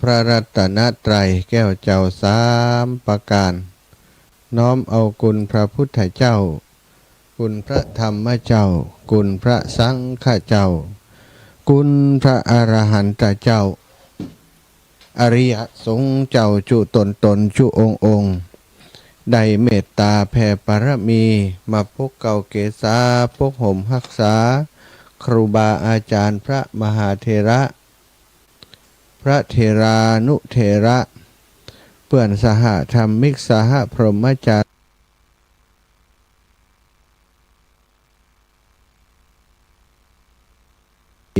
ระรัตนตรัยแก้วเจ้าสามประการน้อมเอาคุณพระพุทธเจ้าคุณพระธรรมเจ้าคุณพระสังฆเจ้าคุณพระอรหันตเจ้าอริยสงฆ์เจ้าจุตนจุองค์ได้เมตตาแผ่ปรมีมาพกเก่าเกษาพกห่มรักษาครูบาอาจารย์พระมหาเถระพระเถรานุเถระเพื่อนสหธรรมิกสหพรหมจาร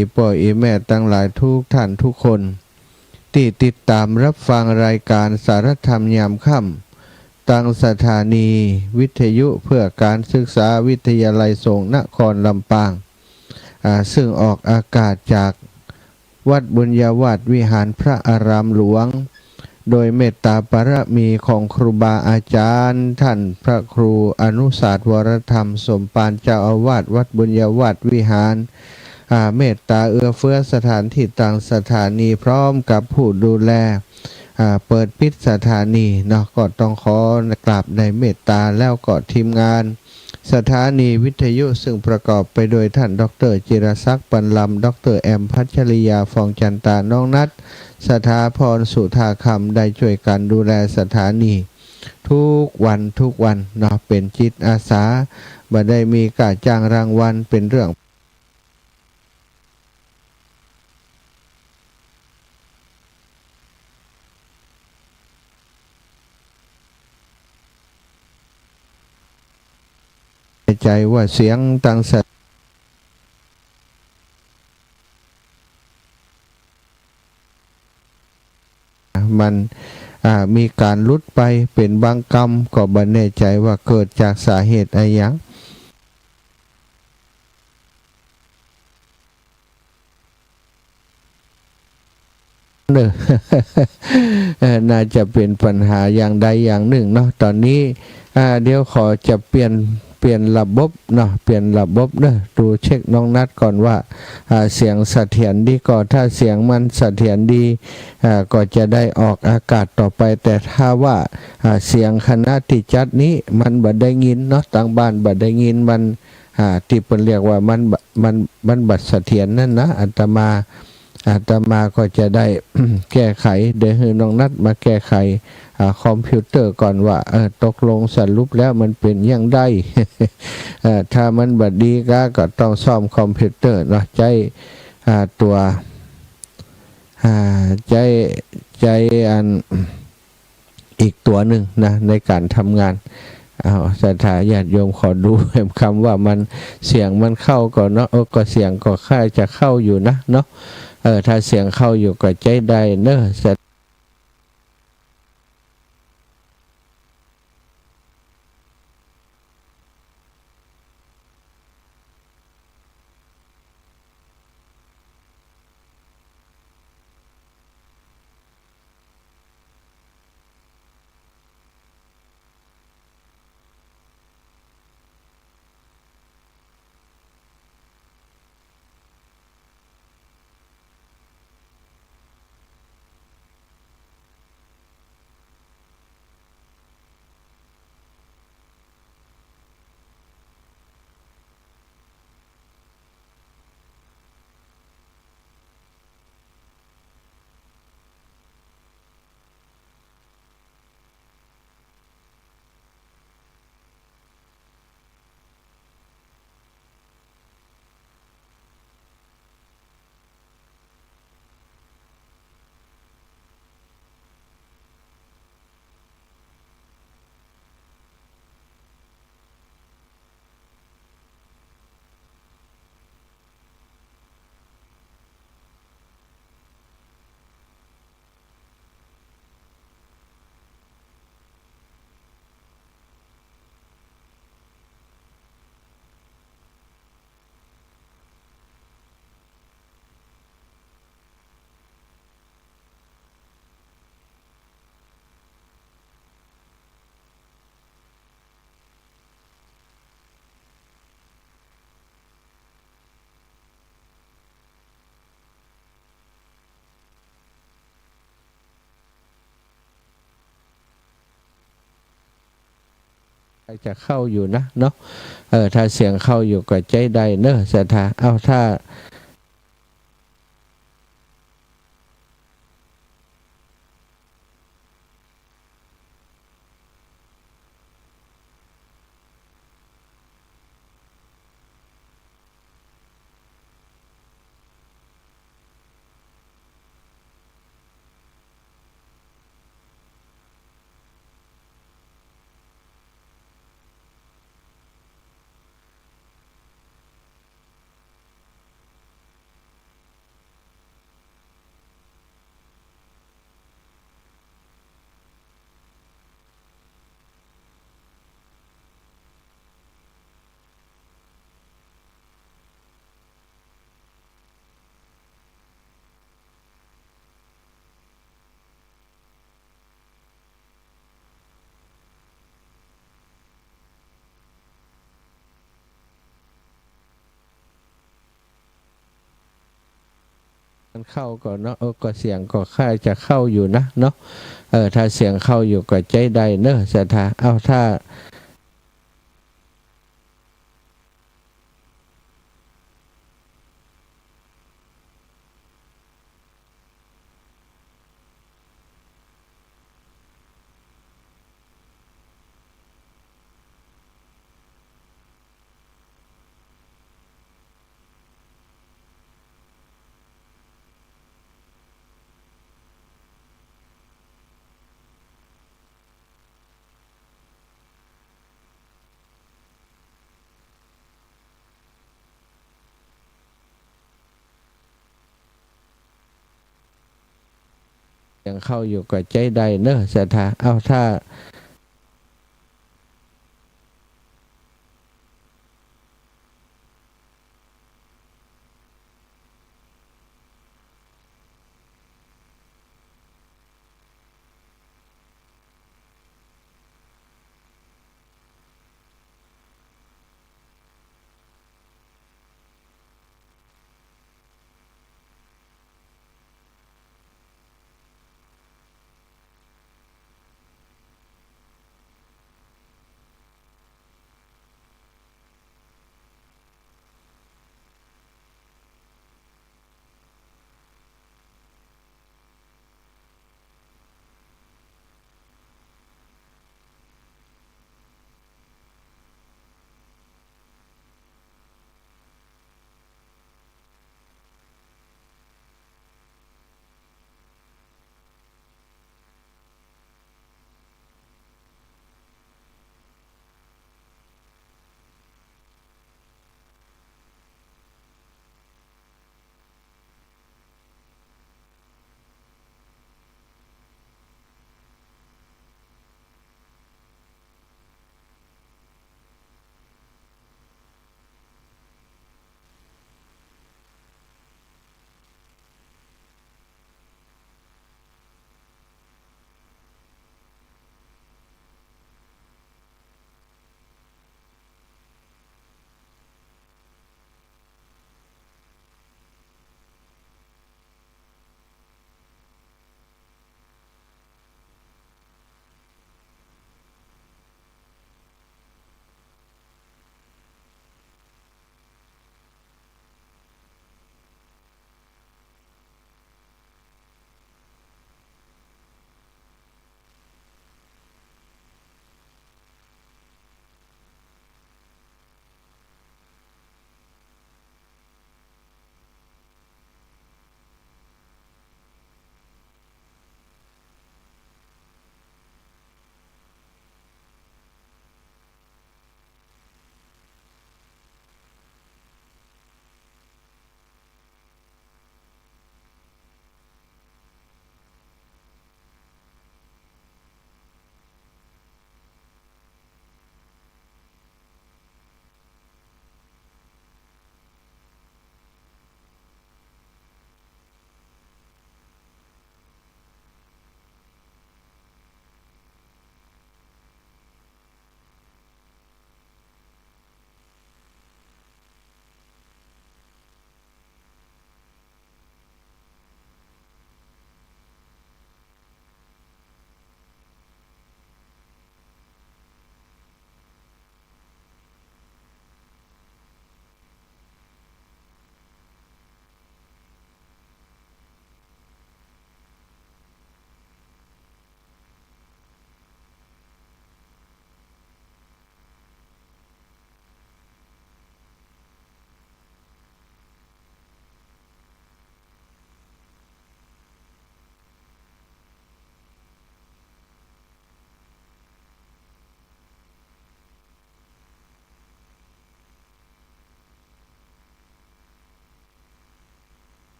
ีพ่อแม่ตั้งหลายทุกท่านทุกคนที่ติดตามรับฟังรายการสารธรรมยามค่ำตั้งสถานีวิทยุเพื่อการศึกษาวิทยาลัยสงฆ์นครลำปางซึ่งออกอากาศจากวัดบุญญาวาสวิหารพระอารามหลวงโดยเมตตาปรมีของครูบาอาจารย์ท่านพระครูอนุสาสวรธรรมสมปานเจ้าอาวาสวัดบุญญาวาสวิหารเมตตาเอื้อเฟื้อสถานที่ต่างสถานีพร้อมกับผู้ดูแลเปิดปิดสถานีเนาะก็ต้องขอกราบในเมตตาแล้วก็ทีมงานสถานีวิทยุซึ่งประกอบไปโดยท่านดร.จิรศักดิ์ปันลำดร.แอมพัชริยาฟองจันตาน้องนัทสถาพรสุธาคำได้ช่วยกันดูแลสถานีทุกวันเนาะเป็นจิตอาสาบ่ได้มีการจ้างรางวัลเป็นเรื่องใจว่าเสียงต่างสัตว์มันมีการลุดไปเป็นบางกรรมก็บ่แน่ใจว่าเกิดจากสาเหตุอะไรอย่างเนอะ น่าจะเป็นปัญหาอย่างใดอย่างหนึ่งเนาะตอนนี้เดี๋ยวขอจะเปลี่ยนระบบเนาะเปลี่ยนระบบเนอะดูเช็คน้องนัดก่อนว่าเสียงเสถียรดีก็ถ้าเสียงมันเสถียรดีก็จะได้ออกอากาศต่อไปแต่ถ้าว่าเสียงคณะที่จัดนี้มันบ่ได้ยินเนาะต่างบ้านบ่ได้ยินมันที่เพิ่นเรียกว่ามันบัดเสถียรนั่นนะอาตมาก็จะได้ แก้ไขเดี๋ยวให้น้องนัดมาแก้ไขคอมพิวเตอร์ก่อนว่าตกลงสรุปแล้วมันเป็นอย่างไร ถ้ามันบัดดีก็ต้องซ่อมคอมพิวเตอร์เนาะใจตัวใจอันอีกตัวหนึ่งนะในการทำงานศรัทธาญาติโยมขอดูคำว่ามันเสียงมันเข้าก่อนเนาะก็เสียงก็ค่าจะเข้าอยู่นะเนาะถ้าเสียงเข้าอยู่ก็ใจได้เนอะ จะเข้าอยู่นะเนาะถ้าเสียงเข้าอยู่ก็ใจใดเนอะศรัทธาเอาถ้ามันเข้าก่อนเนาะก็เสียงก็ค่าจะเข้าอยู่นะเนาะถ้าเสียงเข้าอยู่ก็ใจใดเนอะศรัทธาเอาถ้าเสียงเข้าอยู่ก็ใจใดเนอะศรัทธาเอาถ้า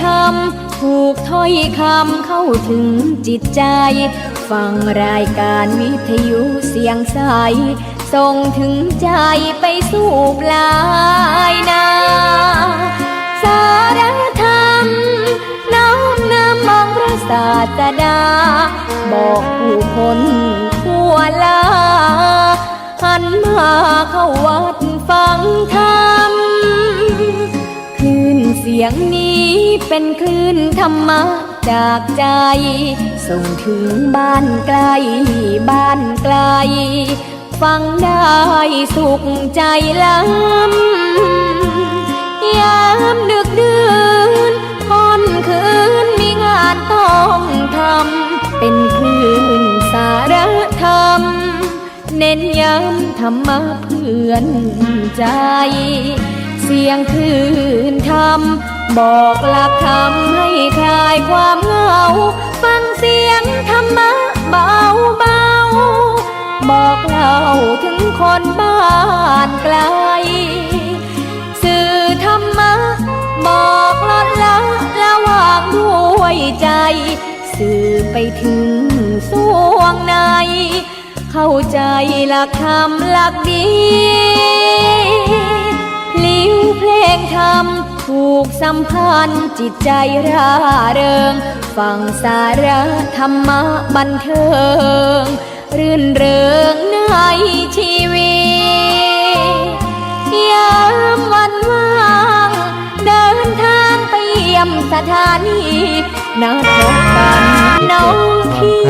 ธรรมถูกถ้อยคำเข้าถึงจิตใจฟังรายการวิทยุเสียงใสส่งถึงใจไปสู่ปลายนาสารธรรมน้อมนำมองพระศาสดาบอกผู้คนทั่วลาหันมาเข้าวัดฟังธรรมคลื่นเสียงนี้เป็นคลื่นธรรมะจากใจส่งถึงบ้านไกลบ้านไกลฟังได้สุขใจล้ำยามดึกดื่นค่ำคืนมีงานต้องทำเป็นคลื่นสารธรรมเน้นย้ำธรรมะเพื่อนใจเสียงคลื่นธรรมบอกหลักธรรมให้คลายความเหงาฟังเสียงธรรมะเบาเบาบอกเล่าถึงคนบ้านไกลสื่อธรรมะบอกลดละละวางด้วยใจสื่อไปถึงสวงในเข้าใจหลักธรรมหลักดีพลิ้วเพลงธรรมถูกสัมพันธ์จิตใจร่าเริงฟังสาระธรรมะบันเทิงรื่นเริงในชีวิตยามวันว่างเดินทางไปเยี่ยมสถานีนัดพบกันน้องพี่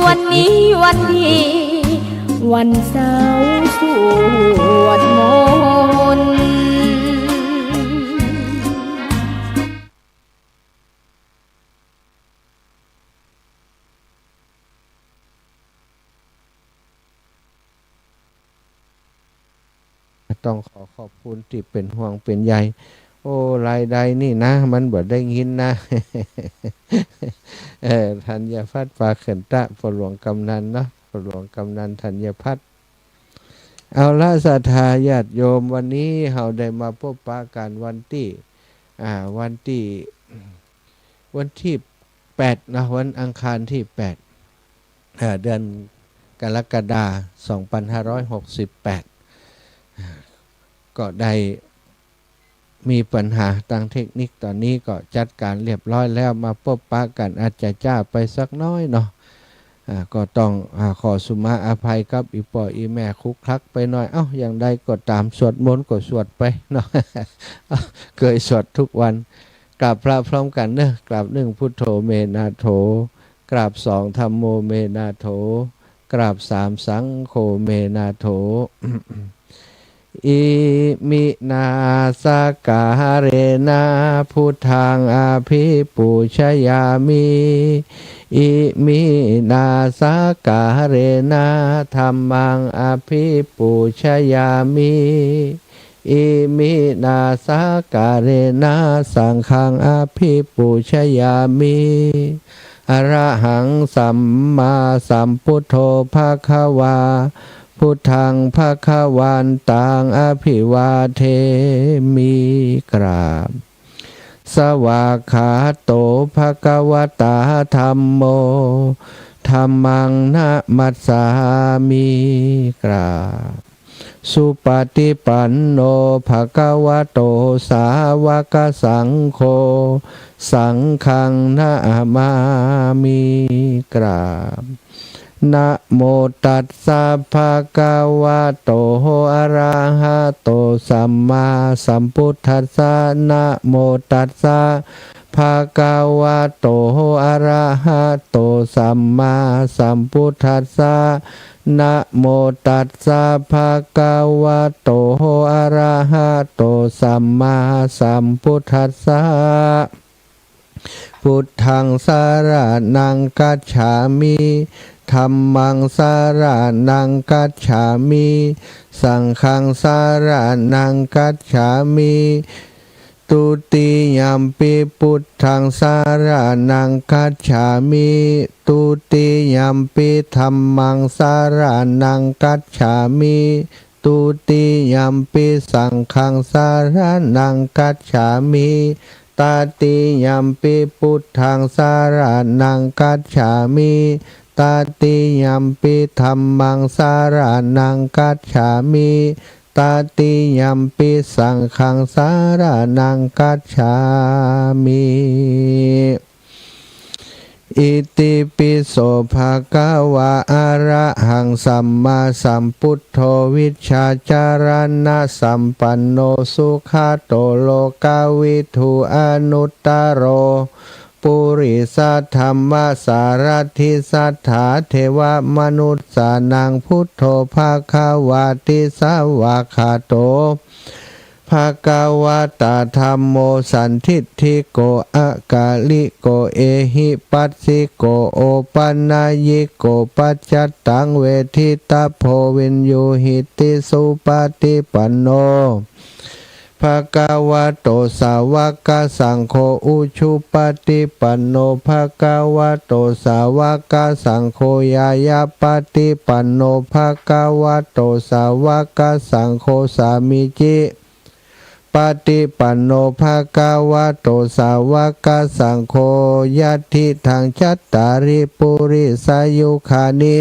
วันนี้วันดีวันเสาร์สวดมนต์ต้องขอขอบคุณที่เป็นห่วงเป็นใยโอ้รายใดนี่นะมันบ่ได้ยินนะ ธัญพัฒน์ปาเขินตะฝหลวงกำนันเนาะฝหลวงกำนันธัญพัฒน์เอาละศรัทธาญาติโยมวันนี้เราได้มาพบปะกันวันที่8นะวันอังคารที่8เดือนกรกฎาคม2568ก็ได้มีปัญหาทางเทคนิคตอนนี้ก็จัดการเรียบร้อยแล้วมาพบปะกันอาจจะจ้าไปสักน้อยเนาะก็ต้องขอสุมาอภัยกับอีปออีแม่คุกคลักไปหน่อยอย่างใดก็ตามสวดมนต์ก็สวดไปเนาะ เคยสวดทุกวันกราบพระพร้อมกันเนอะกราบ1พุทโธเมนาโถกราบ2ธัมโมเมนาโถกราบ3สังโฆเมนาโถ อิมินาสกาเรนะพุทธังอภิปูชยามิอิมินาสกาเรนะธัมมังอภิปูชยามิอิมินาสกาเรนะสังฆังอภิปูชยามิอรหังสัมมาสัมพุทโธภควาพุทธังภคะวันตังอภิวาเทมิกราบสวากขาโตภควตาธัมโมธัมมังนะมัสสามิกราบสุปฏิปันโนภควโตสาวกสังโฆสังฆังนะมามิกราบนะโมตัสสะภะคะวะโตอะระหะโตสัมมาสัมพุทธัสสะนะโมตัสสะภะคะวะโตอะระหะโตสัมมาสัมพุทธัสสะนะโมตัสสะภะคะวะโตอะระหะโตสัมมาสัมพุทธัสสะพุทธังสรณังคัจฉามิธัมมังสรณังคัจฉามิสังฆังสรณังคัจฉามิตุติยัมปิพุทธังสรณังคัจฉามิตุติยัมปิธัมมังสรณังคัจฉามิตุติยัมปิสังฆังสรณังคัจฉามิ ตาติยัมปิพุทธังสารนังกัจฉามิตาติยัมปิธัมมังสารนังกัจฉามิตาติยัมปิสังฆังสารนังกัจฉามิอิติปิโสภะคะวะอะระหังสัมมาสัมพุทโธวิชชาจารณะสัมปันโนสุขโตโลกาวิทูอนุตตโรปุริสัทธัมมาสารทิสัทธาเทวมนุษย์สานังพุทโธภะคะวะติสาวะคาโตภะคะวะตาธัมโมสันทิฏฐิโกอะกาลิโกเอหิปัสสิโกโอปันนายิโกปัจจัตตังเวทิตาโพวินยูหิติสุปฏิปันโนภะคะวะโตสาวกสังโฆอุชุปฏิปันโนภะคะวะโตสาวกสังโฆยายาปฏิปันโนภะคะวะโตสาวกสังโฆสามิจิปฏิปันโนภะคะวะโตสาวกสังโฆยัตถิทังจัตตาริปุริสายุคานิ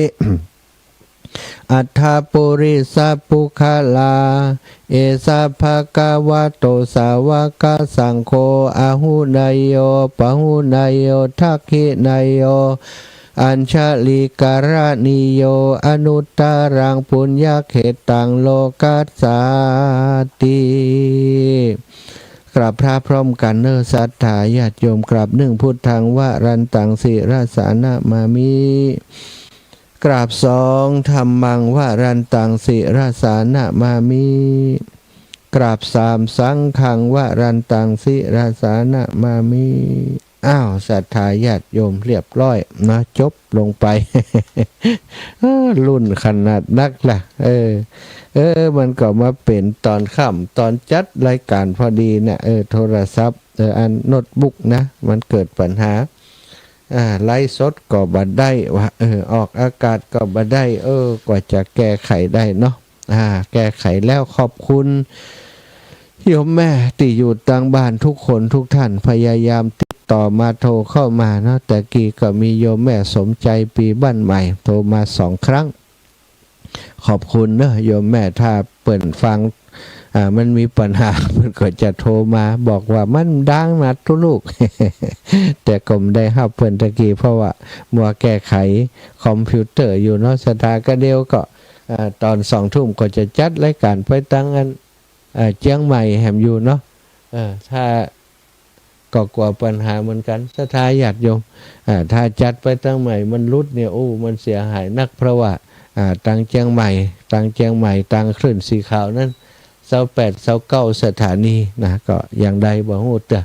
อัฏฐปุริสัพพุคลาเอสะภะคะวะโตสาวกสังโฆอะหุนายโยปะหุนายโยทักขินายโยอัญชลิการนิโยอนุตตรังปุญญเขตังโลกัสสาติกราบพระพร้อมกันเนอศรัทธาญาติโยมกราบหนึ่งพุทธังวะรันตังสิราสานะมามิกราบสองธัมมังวะรันตังสิราสานะมามิกราบสามสังฆังวะรันตังสิราสานะมามิอ้าวศรัทธาญาติโยมเรียบร้อยนะจบลงไป รุ่นขนาดนักล่ะมันก็มาเป็นตอนค่ำตอนจัดรายการพอดีนะโทรศัพท์อันโน้ตบุ๊กนะมันเกิดปัญหาไลฟ์สดก็บ่ได้ว่าออกอากาศก็บ่ได้กว่าจะแก้ไขได้เนาะแก้ไขแล้วขอบคุณโยมแม่ที่อยู่ต่างบ้านทุกคนทุกท่านพยายามติดต่อมาโทรเข้ามาเนาะแต่กี้ก็มีโยมแม่สมใจปีบ้านใหม่โทรมา2 ครั้งขอบคุณเนอะโยมแม่ถ้าเปิดฟังมันมีปัญหามันก็จะโทรมาบอกว่ามันดังนัดทุกลูก แต่ก็ไม่ได้รับเพิ่นตะกี้เพราะว่ามัวแก้ไขคอมพิวเตอร์อยู่เนาะสถานก็เดียวก็ตอน2 ทุ่มก็จะจัดรายการไปตั้งอันเชียงใหม่แหมอยู่เนาะถ้าก็กลัวปัญหาเหมือนกันสถานญาติโยมถ้าจัดไปตั้งใหม่มันรุดเนี่ยมันเสียหายนักเพราะว่าตั้งเชียงใหม่ตั้งคลื่นสีขาวนั้น28 29สถานีนะก็อย่างใดบ่ฮู้จ้ะ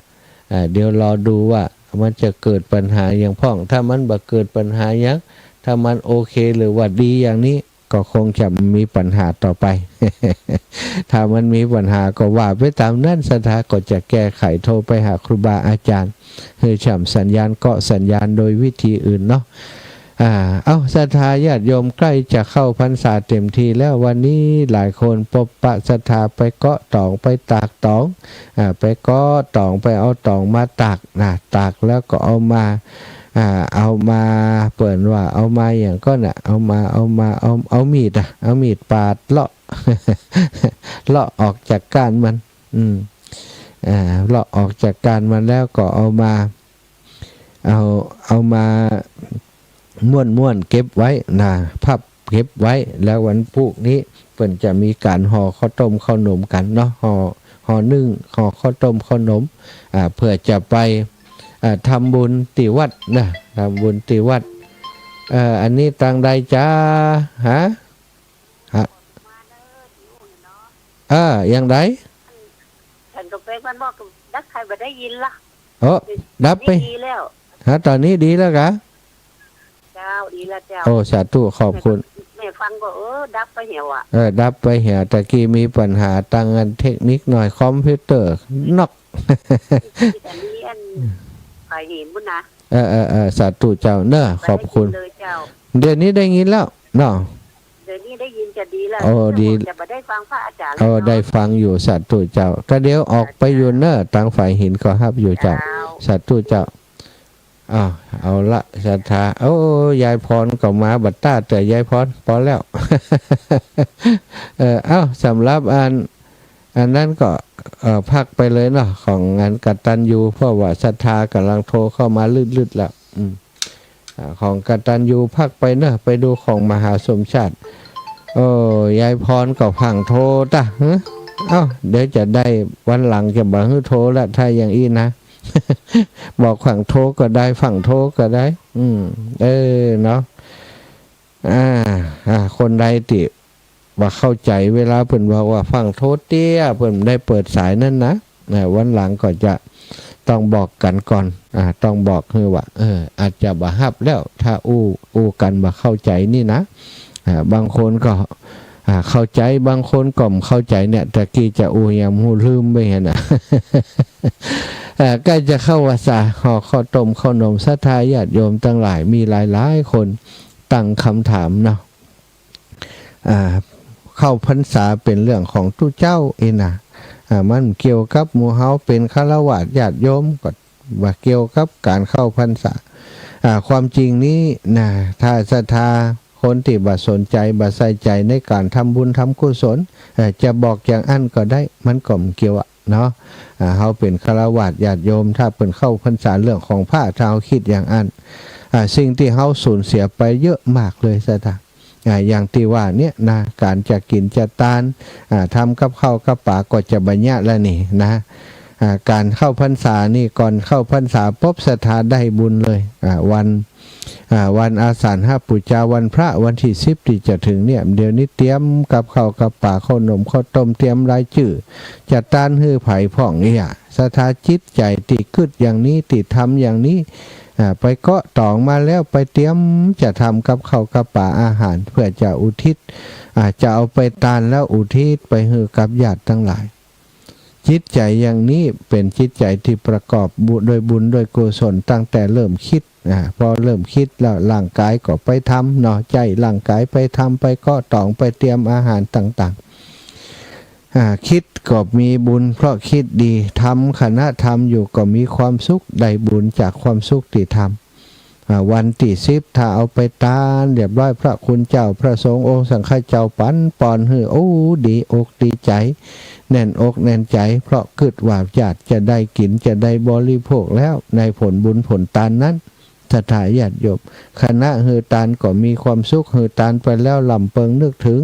เดี๋ยวรอดูว่ามันจะเกิดปัญหาอย่างพ่องถ้ามันบ่เกิดปัญหาอย่างถ้ามันโอเคหรือว่าดีอย่างนี้ก็คงจะมีปัญหาต่อไป ถ้ามันมีปัญหาก็ว่าไปตามนั้นสถาก็จะแก้ไขโทรไปหาครูบาอาจารย์ให้ฉ่ำสัญญาณเกาะสัญญาณโดยวิธีอื่นเนาะศรัทธาญาติโยมใกล้จะเข้าพรรษาเต็มทีแล้ววันนี้หลายคนพบปะศรัทธาไปเกาะตองไปตากตองไปเกาะตองไปเอาตองมาตากตากแล้วก็เอามาเปิดว่าเอามาอย่างก็เอามีดเอามีดปาดเลาะ เลาะออกจากก้านมันเลาะออกจากก้านมันแล้วก็เอามาม้วนเก็บไว้พับเก็บไว้แล้ววันพรุ่งนี้เพิ่นจะมีการห่อข้าวต้มข้าวหนมกันเนาะห่อนึ่งห่อข้าวต้มข้าวหนมเพื่อจะไปทำบุญที่วัดนะทำบุญที่วัดอันนี้ตังใดจ้าอย่างไรฉันก็เป็นมันบอกดักใครไม่ได้ยินล่ะดับไปดีแล้วตอนนี้ดีแล้วกะเจ้าดีแล้วเจ้าสาธุขอบคุณแม่ฟังก็ดับไปเหี่ยวดับไปเหี่ยวตะกี้มีปัญหาตั้งอันเทคนิคหน่อยคอมพิวเตอร์น็อกแต่นี้อันใครเห็นบุญนะสาธุเจ้าเนอะขอบคุณเดี๋ยวนี้ได้ยินแล้วเนาะไ เดี๋ยวนี้ได้ยินจะดีแล้ว โอ้ดี จะมาได้ฟังพระอาจารย์ ได้ฟังอยู่สัตว์ตุเจ้าก็เดี๋ยวออกไปอยู่เนอะต่างฝ่ายหินก็ฮับอยู่เจ้าสัตว์ตุเจ้าเอาละศรัทธายายพรก็มาบัดต้าแต่ยายพรพอแล้ว สำหรับอันนั้นก็พักไปเลยเนาะของงานกตัญญูเพราะว่าศรัทธากำลังโทรเข้ามาลืดๆแล้วของกตัญญูพักไปเนอะไปดูของมหาสมชาติยายพรก็พังโทรตะเดี๋ยวจะได้วันหลังจะบอกให้โทรละถ้าอย่างอี้นะ บอกฝั่งโทรก็ได้ฝั่งโทรก็ได้เนาะคนใดติว่าเข้าใจเวลาเพิ่นบอกว่าฝั่งโทรเตี้ยเพิ่นได้เปิดสายนั่นนะวันหลังก็จะต้องบอกกันก่อนต้องบอกคือว่าอาจจะบ่ฮับแล้วถ้าอู้กันบ่เข้าใจนี่นะบางคนก็เข้าใจบางคนก็ไม่เข้าใจเนี่ยตะกี้จะอู้ยังหูลืมไปเห็นใกล้จะเข้าวัดสาห่อข้าวต้มข้าวนมศรัทธาญาติโยมตั้งหลายมีหลายคนตั้งคำถามเนาะเข้าพรรษาเป็นเรื่องของตู้เจ้าเองนะมันเกี่ยวกับหมู่เฮาเป็นฆราวาสญาติโยมก็ว่าเกี่ยวกับการเข้าพรรษาความจริงนี้นะถ้าศรัทธาคนที่บ่สนใจบ่ใส่ใจในการทำบุญทำกุศลจะบอกอย่างอันก็ได้มันก็ไม่เกี่ยวเนาะเฮาเป็นฆราวาสญาติโยมถ้าเปิ่นเข้าพรรษาเรื่องของพระถ้าเฮาคิดอย่างอันสิ่งที่เฮาสูญเสียไปเยอะมากเลยซะท่าอย่างที่ว่าเนี่ยนะการจะกินจะทานทำกับข้าวกับป่าก็จะบัญญัติแล้วนี่นะการเข้าพรรษานี่ก่อนเข้าพรรษาปุ๊บศรัทธาได้บุญเลยวันอาสาฬหปูชาวันพระวันที่10ที่จะถึงเนี่ยเดี๋ยวนี้เตรียมกับข้าวกับป่าข้าวนมข้าวต้มเตรียมรายชื่อจะต้านฮื้อไผ่พ่องศรัทธาจิตใจติกึดอย่างนี้ติทำอย่างนี้ไปเกาะตองมาแล้วไปเตรียมจะทำกับข้าวกับป่าอาหารเพื่อจะอุทิศจะเอาไปตานแล้วอุทิศไปฮื้อกับญาติทั้งหลายจิตใจอย่างนี้เป็นจิตใจที่ประกอบโดยบุญโดยกุศลตั้งแต่เริ่มคิดพอเริ่มคิดแล้วร่างกายก็ไปทำเนาะใจร่างกายไปทำไปเกาะตองไปเตรียมอาหารต่างๆคิดก็มีบุญเพราะคิดดีทำขณะทำอยู่ก็มีความสุขได้บุญจากความสุขที่ทำวันที่10ถ้าเอาไปตานเรียบร้อยพระคุณเจ้าพระสงฆ์องค์สังฆเจ้าปันปอนฮือดีอกดีใจแน่นอกแน่นใจเพราะคิดว่าญาติจะได้กินจะได้บริโภคแล้วในผลบุญผลทานนั้นศรัทธาญาติโยมคณะฮือตานก็มีความสุขฮือตานไปแล้วลำเปิงนึกถึง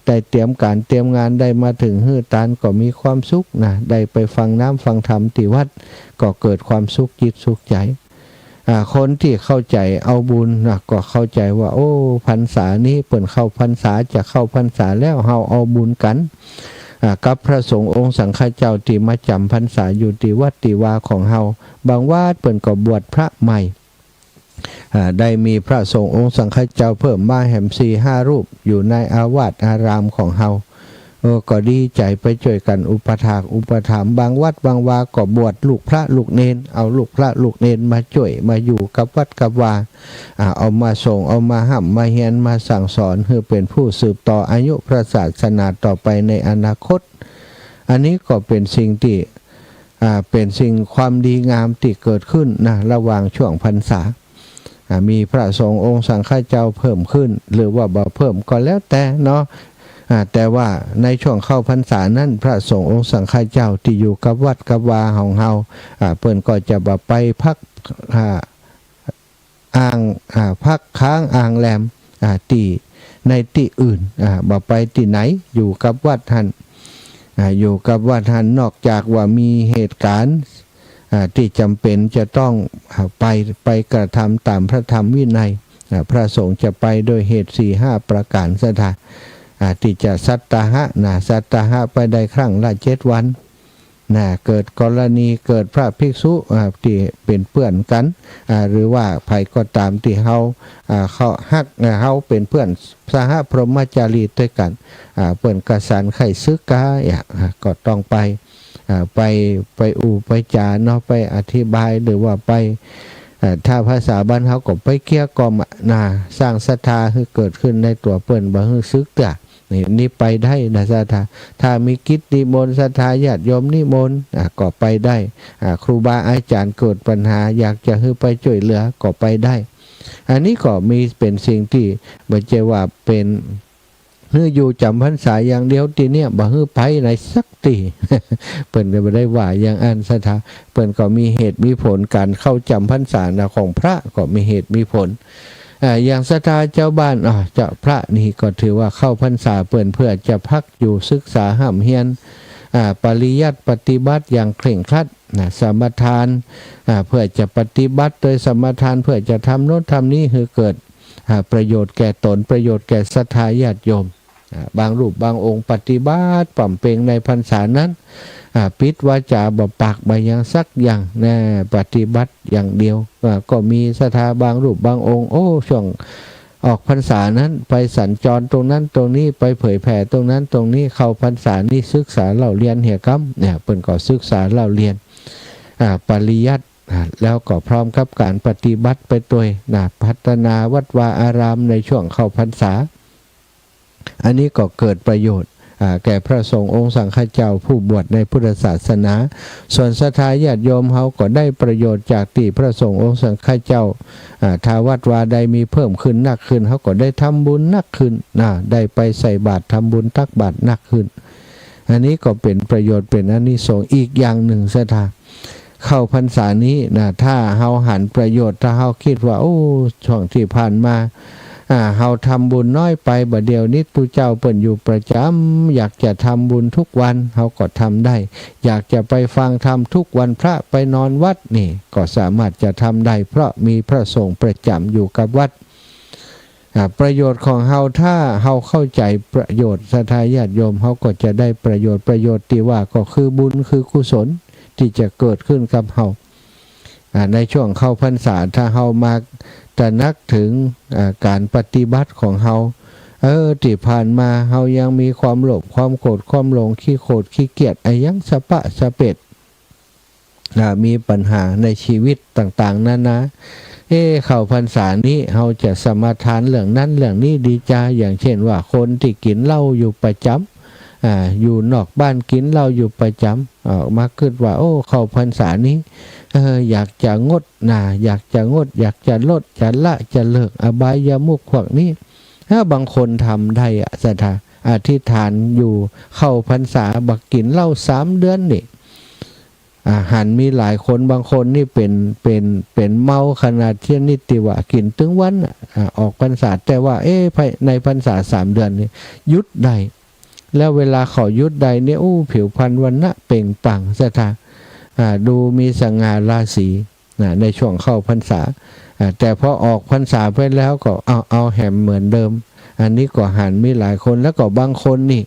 ได้เตรียมการเตรียมงานได้มาถึงฮือตานก็มีความสุขนะได้ไปฟังน้ำฟังธรรมที่วัดก็เกิดความสุขจิตสุขใจคนที่เข้าใจเอาบุญนะก็เข้าใจว่าพรรษานี้เปิ่นเข้าพรรษาจะเข้าพรรษาแล้วเฮาเอาบุญกันกับพระสงฆ์องค์สังฆเจ้าที่มาจำพรรษาอยู่ที่วัดที่วาของเฮาบางวัดเปิ่นก็บวชพระใหม่ได้มีพระสงฆ์องค์สังฆเจ้าเพิ่มมาแห่ม4-5 รูปอยู่ในอาวาสอารามของเฮาก็ดีใจไปช่วยกันอุปถากอุปถัมภ์บางวัดบางวาก็บวชลูกพระลูกเนนเอาลูกพระลูกเนนมาช่วยมาอยู่กับวัดกับวาเอามาส่งเอามาห้ำมาเฮียนมาสั่งสอนเพื่อเป็นผู้สืบต่ออายุพระศาสนาต่อไปในอนาคตอันนี้ก็เป็นสิ่งที่เป็นสิ่งความดีงามที่เกิดขึ้นนะระหว่างช่วงพรรษามีพระสงฆ์องค์สังฆเจ้าเพิ่มขึ้นหรือว่าบ่เพิ่มก็แล้วแต่เนาะแต่ว่าในช่วงเข้าพรรษานั้นพระสงฆ์องค์สังฆเจ้าที่อยู่กับวัดกับวาของเฮาเพิ่นก็จะบ่ไปพักพักค้างอ่างแรมที่ในที่อื่นบ่ไปที่ไหนอยู่กับวัดท่านอยู่กับวัดท่านนอกจากว่ามีเหตุการณ์ที่จำเป็นจะต้องไปกระทำตามพระธรรมวินัยพระสงฆ์จะไปโดยเหตุ 4-5 ประการสถานที่จะสัตตหะสัตตหะไปได้ครั้งละ7 วันเกิดกรณีเกิดพระภิกษุที่เป็นเพื่อนกันหรือว่าใครก็ตามที่เขาฮักเขาเป็นเพื่อนสหพรหมจารีด้วยกันเปิ่นกษันไข่ซึกกาก็ต้องไปไปจาเนาะไปอธิบายหรือว่าไป ถ้าภาษาบ้านเขาก็ไปเกี่ยกล่อมสร้างศรัทธาให้เกิดขึ้นในตัวเปิ้นบ่ให้ซึกเตะนี่ไปได้นะศรัทธาถ้ามีกิจนิมนต์ศรัทธาญาติโยมนิมนต์ก็ไปได้ครูบาอาจารย์เกิดปัญหาอยากจะให้ไปช่วยเหลือก็ไปได้อันนี้ก็มีเป็นสิ่งที่บ่ใช่ว่าเป็นฮื้ออยู่จำพรรษาอย่างเดียวทีเนี้ยบ่ฮื้อไปไหนสักที เปิ้นก็บ่ได้ว่าอย่างอันศรัทธาเปิ้นก็มีเหตุมีผลการเข้าจำพรรษาของพระก็มีเหตุมีผลอย่างศรัทธาเจ้าบ้านเจ้าพระนี่ก็ถือว่าเข้าพรรษาเปิ้นเพื่อจะพักอยู่ศึกษาห้ำเฮียนปริยัติปฏิบัติอย่างเคร่งครัดสมทานเพื่อจะปฏิบัติโดยสมทานเพื่อจะทำโน้นทำนี้ให้เกิดประโยชน์แก่ตนประโยชน์แก่ศรัทธาญาติโยมบางรูปบางองค์ปฏิบัติป่ำเปงในพรรษานั้นปิดวาจาบ่ปากบ่ยังสักอย่างปฏิบัติอย่างเดียวก็มีศรัทธาบางรูปบางองค์ช่วงออกพรรษานั้นไปสัญจรตรงนั้นตรงนี้ไปเผยแผ่ตรงนั้นตรงนี้เข้าพรรษานี่ศึกษาเล่าเรียนเหี่ยกัมเนี่ยเปิ้นก็ศึกษาเล่าเรียนปริยัติแล้วก็พร้อมกับการปฏิบัติไปตัวพัฒนาวัดวาอารามในช่วงเข้าพรรษาอันนี้ก็เกิดประโยชน์แก่พระสงฆ์องค์สังฆเจ้าผู้บวชในพุทธศาสนาส่วนศรัทธาญาติโยมเขาก็ได้ประโยชน์จากที่พระสงฆ์องค์สังฆเจ้าถ้าวัดวาใดมีเพิ่มขึ้นนักขึ้นเขาก็ได้ทำบุญนักขึ้นได้ไปใส่บาตรทำบุญตักบาตรนักขึ้นอันนี้ก็เป็นประโยชน์เป็นอานิสงส์อีกอย่างหนึ่งศรัทธาเข้าพรรษานี้ถ้าเฮาหันประโยชน์ถ้าเฮาคิดว่าช่วงที่ผ่านมาเฮาทำบุญน้อยไปบัดเดียวนี้ตุเจ้าเปิ่นอยู่ประจำอยากจะทำบุญทุกวันเฮาก็ทำได้อยากจะไปฟังธรรมทุกวันพระไปนอนวัดนี่ก็สามารถจะทำได้เพราะมีพระสงฆ์ประจำอยู่กับวัดประโยชน์ของเฮาถ้าเฮาเข้าใจประโยชน์ศรัทธาญาติโยมเฮาก็จะได้ประโยชน์ที่ว่าก็คือบุญคือกุศลที่จะเกิดขึ้นกับเฮาในช่วงเข้าพรรษาถ้าเฮามาตระหนักถึงการปฏิบัติของเฮาที่ผ่านมาเฮายังมีความโลภความโกรธความหลงขี้โกรธขี้เกียจยังสะปะสะเป็ดมีปัญหาในชีวิตต่างๆนานาเข้าพรรษานี้เฮาจะสมาทานเรื่องนั้นเรื่องนี้ดีจ้าอย่างเช่นว่าคนที่กินเหล้าอยู่ประจำอยู่นอกบ้านกินเหล้าอยู่ประจำออกมาคิดว่าเข้าพรรษานี้อยากจะงดอยากจะงดอยากจะลดจะละจะเลิกอบายามุขพวกนี้ถ้าบางคนทำได้ศรัทธาอธิษฐานอยู่เข้าพรรษาบักกินเหล้า3 เดือนนี่หันมีหลายคนบางคนนี่เป็นเมาขนาดเที่ยนิติว่ากินถึงวันออกพรรษาแต่ว่าในพรรษา3 เดือนนี่ยุดได้แล้วเวลาเขายุดใดเนี่ยผิวพรรณวรรณะเปล่งปลั่งศรัทธาดูมีสง่าราศีในช่วงเข้าพรรษาแต่พอออกพรรษาไปแล้วก็เอาแหมเหมือนเดิมอันนี้ก็หันมีหลายคนแล้วก็บางคนนี่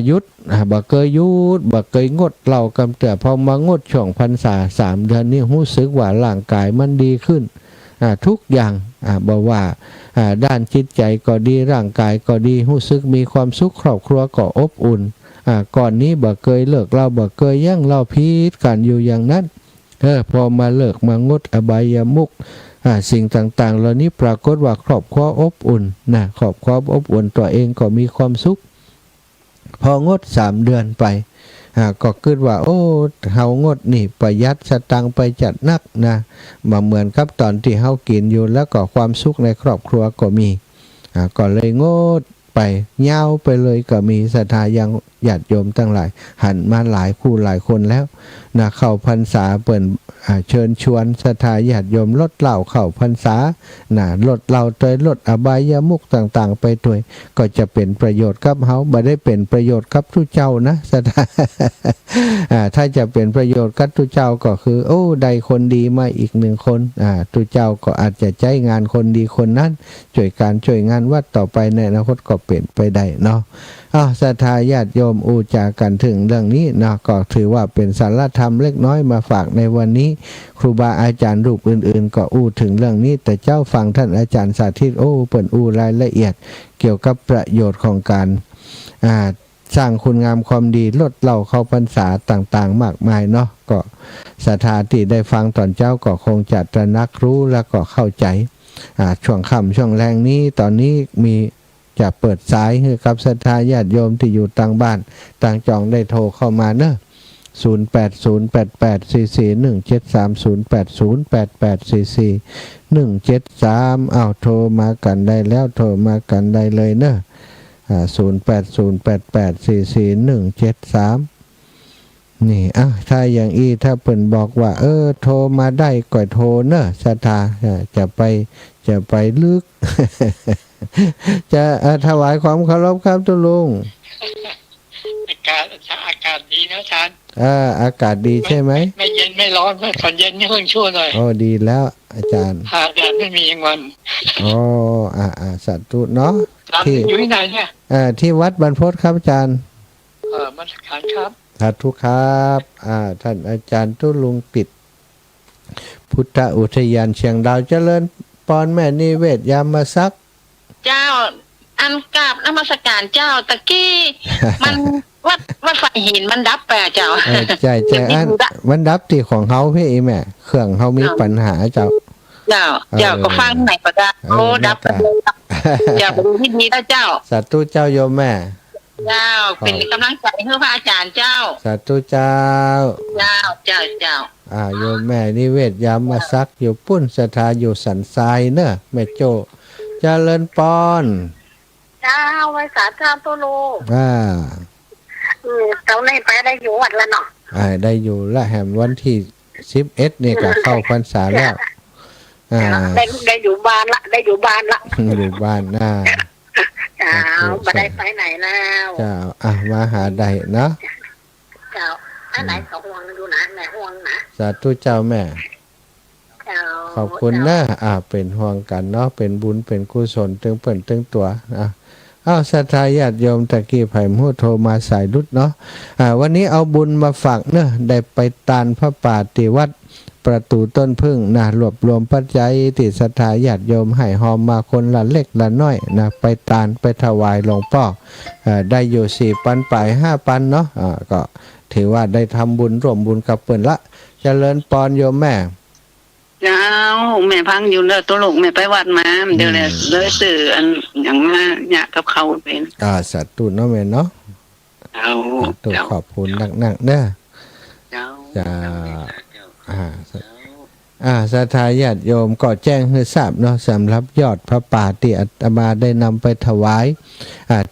ยุดบ่เคยยุดบ่เคยงดเหล้ากำแต่พอมางดช่วงพรรษา3 เดือนนี่รู้สึกว่าร่างกายมันดีขึ้นทุกอย่างบอกว่าด้านจิตใจก็ดีร่างกายก็ดีรู้สึกมีความสุขครอบครัวก็อบอุ่นก่อนนี้บ่เคยเลิกเหล้าบ่เคยยั่งเหล้าพิษกันอยู่อย่างนั้นพอมาเลิกมางดอบายามุขสิ่งต่างๆเหล่านี้ปรากฏว่าครอบครัวอบอุ่นครอบครัวอบอุ่นตัวเองก็มีความสุขพองด3 เดือนไปก็คิดว่าเฮางดนี่ประหยัดสตังค์ไปจัดนักมาเหมือนกับตอนที่เฮากินอยู่แล้วก็ความสุขในครอบครัวก็มีก็เลยงดไปยาวไปเลยก็มีศรัทธายังญาติโยมทั้งหลายหันมาหลายคู่หลายคนแล้วเข้าพรรษาเปิ่นเชิญชวนศรัทธาญาติโยมลดเหล้าเข้าพรรษาลดเหล้าโดยลดอบายามุขต่างๆไปด้วยก็จะเป็นประโยชน์กับเฮาบ่ได้เป็นประโยชน์กับทุกเจ้านะศรัทธา ถ้าจะเป็นประโยชน์กับทุกเจ้าก็คือได้คนดีมาอีก1 คนทุกเจ้าก็อาจจะใจงานคนดีคนนั้นช่วยงานวัดต่อไปในอนาคตก็เป็นไปได้เนาะศรัทธาญาติโยมจากันถึงเรื่องนี้ก็ถือว่าเป็นสาระธรรมเล็กน้อยมาฝากในวันนี้ครูบาอาจารย์รูปอื่นๆก็ถึงเรื่องนี้แต่เจ้าฟังท่านอาจารย์สาธิตเปิ่นรายละเอียดเกี่ยวกับประโยชน์ของการ สร้างคุณงามความดีลดเหล่าเข้าพรรษาต่างๆมากมายเนาะก็ศรัทธาที่ได้ฟังตอนเจ้าก็คงจะตระหนักรู้แล้วก็เข้าใจช่วงค่ำช่วงแรงนี้ตอนนี้มีจะเปิดสายให้กับศรัทธาญาติโยมที่อยู่ต่างบ้านต่างจองได้โทรเข้ามาเนอะ0808844173 อ้าวโทรมากันได้แล้วโทรมากันได้เลยเนอะ0808844173นี่ถ้าอย่างถ้าเปิ่นบอกว่าโทรมาได้ก็โทรเนอะศรัทธาจะไปลึก จะถวายความเคารพครับทุลุงอากาศดีนะอาจารย์ อากาศดีใช่ไหมไม่เย็นไม่ร้อนตอนเย็นนี่เพิ่งชั่วหน่อยโอ้ดีแล้วอาจารย์แดดไม่มีวันโอ้สัตว์ตุเนาะที่อยู่ที่ไหนเนี่ยที่วัดบรรพตครับอาจารย์มาสักการครับสาธุครับท่านอาจารย์ตุลุงปิดพุทธอุทยานเชียงดาวเจริญปอนแม่นิเวศยามมาซักเจ้าอันกราบนมัสการเจ้าตะกี้ มันวัดไฟหินมันดับไปเจ้าใช่มันดับที่ของเฮาพี่แม่เครื่องเฮามีปัญหาเจ้าก็ฟังไหนก็ได้โอ้ดับไปเลยเจ้าไปดูที่ดีแล้วเจ้าสาธุเจ้าโยมแม่เจ้าเป็นกำลังใจให้พระอาจารย์เจ้าสาธุเจ้าเจ้าโยมแม่นิเวศยามมาซักอยู่ปุ้นศรัทธาอยู่สันทรายเนอะแม่โจเจริญปอนเจ้าไว้สาธุตัวลูกเจ้าในไปได้อยู่วัดแล้วเนาะได้อยู่ละแหมวันที่11นี่ก็เข้าพรรษาแล้วได้อยู่บ้านละอยู่บ้านเจ้าบ่ได้ไปไหนแล้วเจ้ามาหาได้เนาะเจ้าไหนก็ห่วงอยู่นะแม่ห่วงนะสาธุเจ้าแม่ขอบคุณนะเป็นห่วงกันเนาะเป็นบุญเป็นกุศลตึงเปิ่นตึงตัวศรัทธาญาติโยมตะกี้ไผ่มูโทรมาสายรุดเนาะวันนี้เอาบุญมาฝากเนอะได้ไปตานพระป่าติวัดประตูต้นพึ่งนะรวบรวมปัจจัยที่ศรัทธาญาติโยมให้หอมมาคนละเล็กละน้อยนะไปตานไปถวายหลวงพ่อได้อยู่4 ปันไป5 ปันเนาะก็ถือว่าได้ทำบุญร่วมบุญกับเปิ้นละเจริญปอนโยมแม่เจ้าแม่พังอยู่เด้อตัวลูกแม่ไปวัดมาเดี๋ยวเลยสื่ออันอย่างมาเนี่ยกับเขาเป็นสัตว์ตุเนาะแม่เนาะตัวขอบคุณหนักๆเด้อเจ้าศรัทธาญาติโยมก็แจ้งให้ทราบเนาะสำหรับยอดพระป่าที่อาตมาได้นำไปถวาย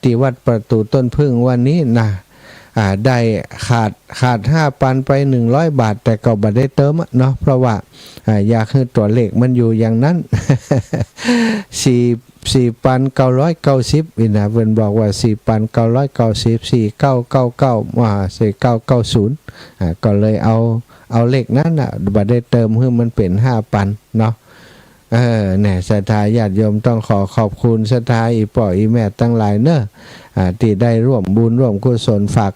ที่วัดประตูต้นพึ่งวันนี้นะได้ขาด5 ปันไป100 บาทแต่ก็บ่ได้เติมเนาะเพราะว่าอยากให้ตัวเลขมันอยู่อย่างนั้น4 ปัน 990นี่นะเพิ่นบอกว่า4 ปัน 990 4999 4990ก็เลยเอาเลขนั้นบ่ได้เติมให้มันเป็น5 ปันเนาะเนี่ยศรัทธาญาติโยมต้องขอบคุณศรัทธาอีป่ออีแม่ทั้งหลายเนอะที่ได้ร่วมบุญร่วมกุศลฝาก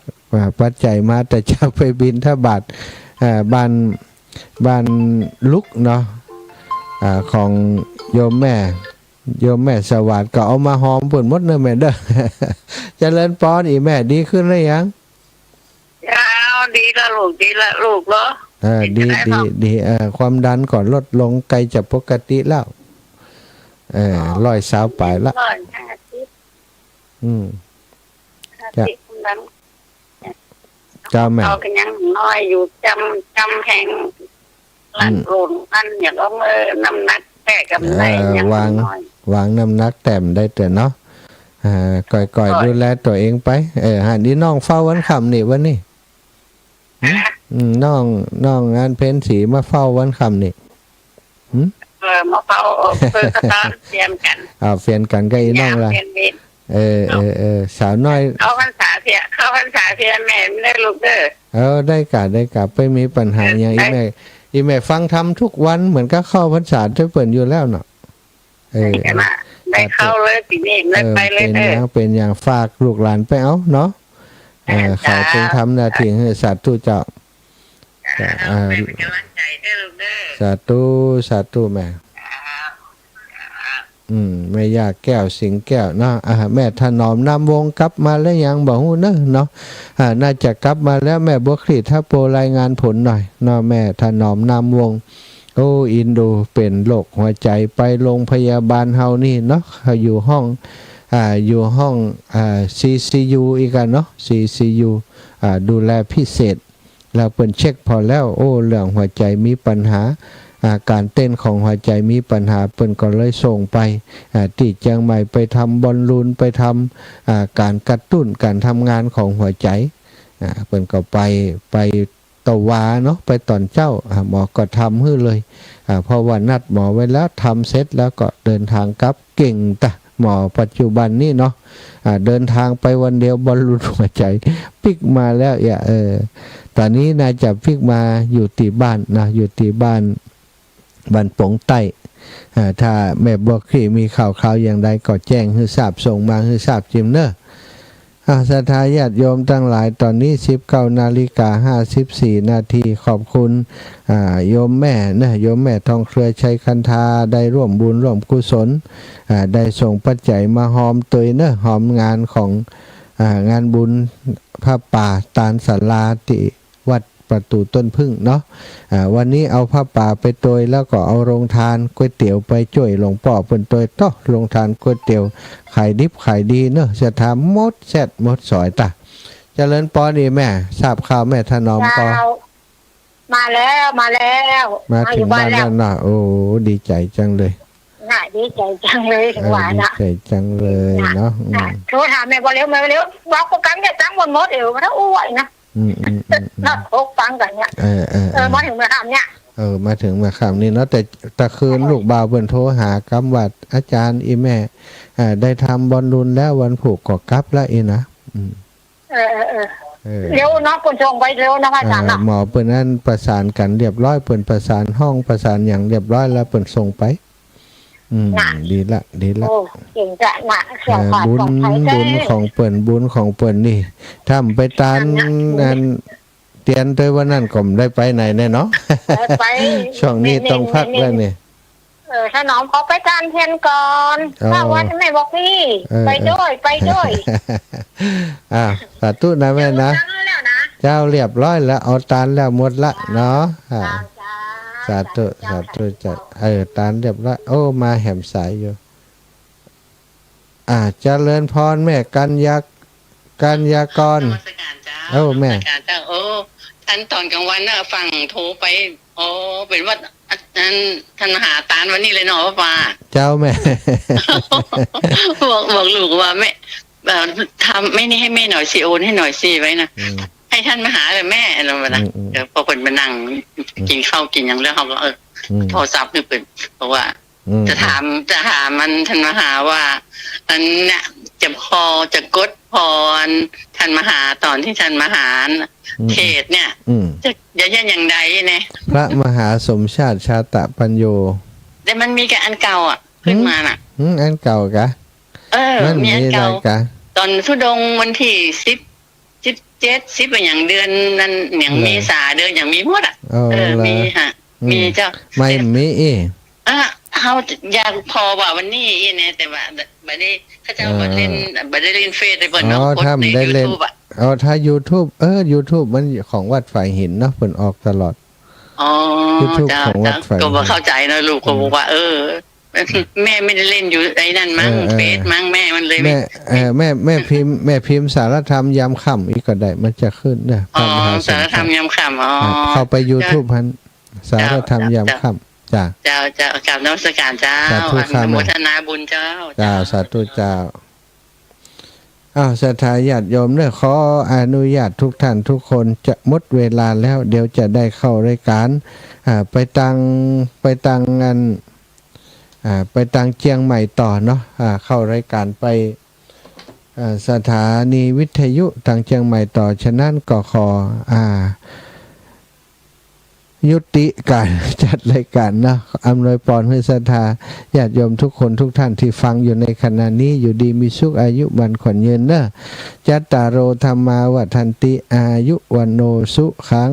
ปัจจัยมาแต่จะไปบิณฑบาตบ้านลุกเนาะของโยมแม่สวัสดิ์ก็เอามาหอมเปิ่นหมดเนอะแม่เด้อเจริญปอนอีแม่ดีขึ้นหรือยังดีละลูกเหรอดีความดันก่อนลดลงไกลจากปกติแล้ว120 ปลายละเจ้าแม่ก็ยังน้อยอยู่จำแข็งลั่นโอนนั่นอย่างเอาน้ำหนักแต่กับไหนยังวางน้ำหนักแต้มได้แต่เนาะก่อยดูแลตัวเองไปหานี่น้องเฝ้าวันค่ำนี่วันนี้น้องงานเพ้นสีมาเฝ้าวันค่ำนี่มาเฝ้าเพื่อกระตาเฟียนกันเฟียนกันก็อีน้องละสาวน้อยเข้าพรรษาเพียแม่ไม่ได้ลูกเด้อได้กะไปมีปัญหาอย่างอีแม่ฟังทำทุกวันเหมือนก็เข้าพรรษาจะเปิดอยู่แล้วเนาะได้เข้าเลยปีนี้ได้ไปเลยเป็นอย่างฝากลูกหลานไปเอาเนาะเขาเป็นทำหน้าที่ให้สัตว์ทุเจ้าสาธุแม่ แม่ย่าแก้วสิงแก้วเนาะแม่ถนอมนำวงกลับมาแล้วยังบอกฮู้เนาะน่าจะกลับมาแล้วแม่บัวคลีถ้าโปรรายงานผลหน่อยเนาะแม่ถนอมนำวงโอ้อินโดเป็นโรคหัวใจไปโรงพยาบาลเฮานี่เนาะอยู่ห้องCCU อีกกันเนาะ CCU ดูแลพิเศษแล้วเปิ้นเช็คพอแล้วโอ้เรื่องหัวใจมีปัญหาการเต้นของหัวใจมีปัญหาเปิ้นก็เลยส่งไปที่เชียงใหม่ไปทำบอลลูนไปทำการกระตุ้นการทำงานของหัวใจเปิ้นก็ไปตะวาเนาะไปตอนเจ้าหมอก็ทำให้เลยเพราะว่านัดหมอไว้แล้วทำเสร็จแล้วก็เดินทางกลับเก่งตะหมอปัจจุบันนี่เนาะเดินทางไปวันเดียวบอลลูนหัวใจปิกมาแล้วตอนนี้น่าจะปิกมาอยู่ที่บ้านนะอยู่ที่บ้านปงใต้ถ้าแม่บัวคลีมีข่าวอย่างใดก็แจ้งให้ทราบส่งมาให้ทราบจิมเนอร์ศรัทธาญาติโยมทั้งหลายตอนนี้ 19:54 นาทีขอบคุณโยมแม่นะโยมแม่ทองเครือชัยคันธาได้ร่วมบุญร่วมกุศลได้ส่งปัจจัยมาหอมตัวเนอะหอมงานของงานบุญพระป่าตาลศาลาที่วัดประตูต้นพึ่งเนาะวันนี้เอาผ้าป่าไปโตยแล้วก็เอาโรงทานก๋วยเตี๋ยวไปช่วยหลวงพ่อเปิ้นโตยต่อโรงทานก๋วยเตี๋ยวขายดิบขายดีเนอะจะทำหมดแซ่ดหมดสอยตะเจริญปอดีแม่ทราบข่าวแม่ถนอมปอมาแล้วมาถึงบ้านแล้วนะโอ้ดีใจจังเลยน่าดีใจจังเลยถึงว่านะดีใจจังเลยเนาะโทรถามแม่บ่เร็วบอกกูกันเนี่ยตั้งหมดเอวถ้าอ้วยนะน่าโอกฟังกันเนี่ยมาถึงมาถามเนี่ยมาถึงมาคำนี้เนาะแต่ตะคืนลูกบ่าวเพิ่นโทรหากำวัดอาจารย์อีแม่ได้ทำบอลลูนแล้ววันผูกก็กลับแล้วอีนะเร็วเนาะคนชงไปเร็วนะอาจารย์หมอเปิ้นนั้นประสานกันเรียบร้อยเปิ้นประสานห้องประสานอย่างเรียบร้อยแล้วเปิ้นส่งไปดีละโอ้เก่งจังน่ะเสียขาดของไทยบุญของเปิ้นนี่ทำไปตานนั้นเตียนโดยวันนั้นก็ได้ไปไหนแน่เนาะไปช่วงนี้ต้องพักแล้วนี่ถ้าน้องขอไปทานเทียนก่อนถ้าวันแม่บอกพี่ไปด้วยสาธุนะแม่นะเจ้าเรียบร้อยแล้วเอาตานแล้วหมดละเนาะสาธุจัดตานเรียบร้อยโอ้มาแหมสายอยู่เจริญพรแม่กัญญากรแม่โอ้ท่านตอนกลางวันน่ะฟังโทรไปโอ้เป็นว่าท่านหาตานวันนี้เลยเนาะป้าเจ้าแม่ บอกลูกว่าแม่ทำไม่นี่ให้แม่หน่อยสิโอนให้หน่อยสิไว้นะให้ท่านมาหาเลยแม่เรานะพอเปิดมานั่งกินข้าวกินอย่างแล้วเขาก็โทรศัพท์นี่เปิดบอกว่าจะถามมันท่านมาหาว่าอันเนี่ยจะกดพรท่านมาหาตอนที่ท่านมาหาเทศเนี่ยจะอย่างใดเนี่ยพระมหาสมชาติชาตะปัญโยแต่มันมีกับอันเก่าขึ้นมาน่ะอันเก่ากะมันมีอันเก่าตอนทุดงวันที่17อย่างเดือนนั้นอย่างเมษาเดือนอย่างมีหมดมีมีเจ้าไม่มีเขาอยากพอว่าวันนี้เนี่ยแต่ว่าบัดนี้เขาจะบัดเล่นเฟซได้บ่เนาะกดใน YouTube ถ้า YouTube YouTube มันของวัดฝ่ายหินเนาะเพิ่นออกตลอดYouTube ของวัดฝ่ายก็บ่เข้าใจเนาะลูกก็บอกว่าแม่ไม่ได้เล่นอยู่ไอ้นั่นมั้งเฟซมั้งแม่มันเลยแม่พิมพ์สารธรรมยามค่ำอีกก็ได้มันจะขึ้นเด้อสารธรรมยามค่ำเข้าไป YouTube พันสารธรรมยามค่ำจ้ากราบนมัสการเจ้าอนุโมทนาบุญเจ้าสาธุเจ้าศรัทธาญาติโยมเนี่ยขออนุญาตทุกท่านทุกคนจะหมดเวลาแล้วเดี๋ยวจะได้เข้ารายการไปตังงานไปตังเชียงใหม่ต่อเนาะเข้ารายการไปสถานีวิทยุทางเชียงใหม่ต่อฉะนั้นก็ขอยุติการจัดรายการนะอำนวยพรให้ศรัทธาญาติโยมทุกคนทุกท่านที่ฟังอยู่ในขณะนี้อยู่ดีมีสุขอายุวันขวัญยืนเนอะจัตตารโอธรรมาวัฏันติอายุวันโนสุขัง